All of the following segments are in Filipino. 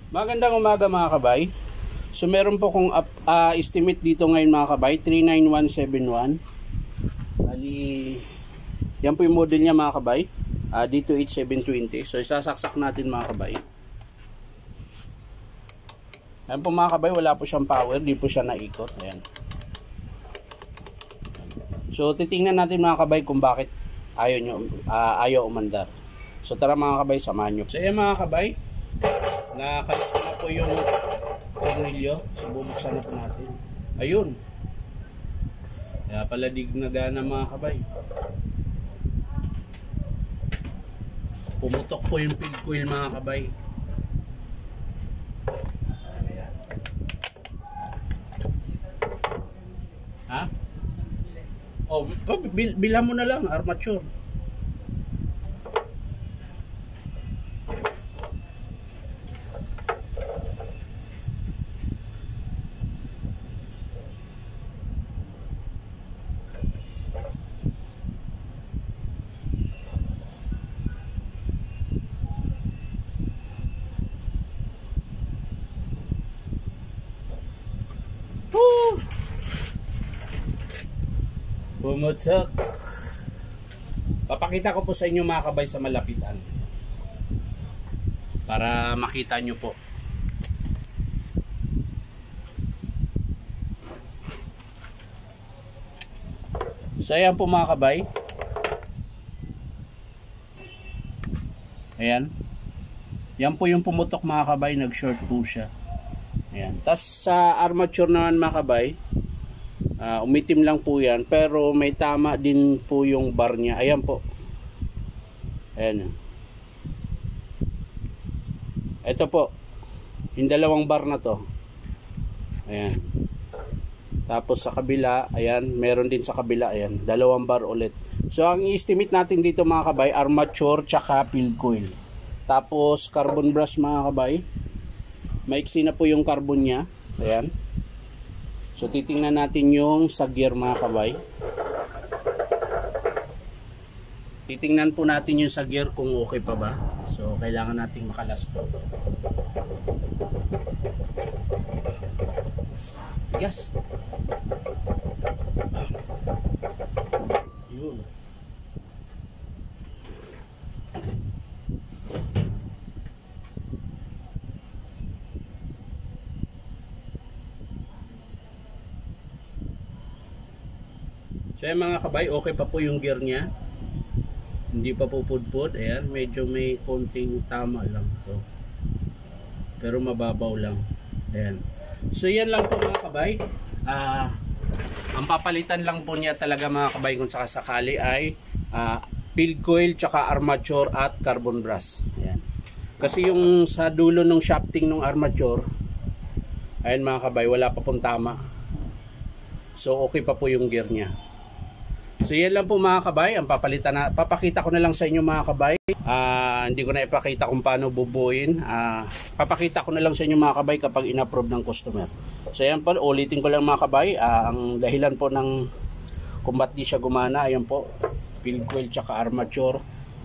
Magandang umaga mga kabay. So meron po kong estimate dito ngayon mga kabay, 39171. Bali, yan po yung model niya mga kabay. Dito 8720. So isasaksak natin mga kabay. Ayan po mga kabay, wala po siyang power, di po siya naikot. Ayan. So titingnan natin mga kabay kung bakit ayaw umandar. So tara mga kabay, samahan nyo. So ayan mga kabay, nakalis ko na po yung tornilyo. So bubuksan na po natin. Ayun. Kaya pala dig na gana mga kabay. Pumutok po yung feed coil mga kabay. Ha? Oh, bilhan mo na lang armature. Pumutok. Papakita ko po sa inyo mga kabay sa malapitan para makita nyo po. So ayan po mga kabay. Ayan. Yan po yung pumutok mga kabay, nag short po siya. Ayan. Tas sa armature naman mga kabay, umitim lang po yan, pero may tama din po yung bar niya. Ayan po. Ayan. Ito po, yung dalawang bar na to. Ayan. Tapos sa kabila, ayan, meron din sa kabila, ayan, dalawang bar ulit. So ang i-estimate natin dito mga kabay, armature tsaka field coil. Tapos carbon brush mga kabay. Maiksi na po yung carbon niya. Ayan. So titingnan natin yung sa gear mga kabay. Titingnan po natin yung sa gear kung okay pa ba. So kailangan nating makalasto. Yes. Yun. So yung mga kabay, okay pa po yung gear niya. Hindi pa po pudpud. Ayan, medyo may konting tama lang to. Pero mababaw lang. Ayan. So yan lang po mga kabay. Ang papalitan lang po niya talaga mga kabay kung sakasakali ay field coil, tsaka armature at carbon brush. Ayan. Kasi yung sa dulo ng shafting ng armature, ayan mga kabay, wala pa pong tama. So okay pa po yung gear niya. So yan lang po mga kabay, ang papakita ko na lang sa inyo mga kabay. Hindi ko na ipakita kung paano bubuin. Papakita ko na lang sa inyo mga kabay kapag in-approve ng customer. So yan po, ulitin ko lang mga kabay, ang dahilan po ng kung ba't di siya gumana, ayan po, field coil tsaka armature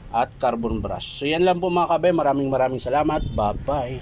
at carbon brush. So yan lang po mga kabay, maraming salamat, bye bye.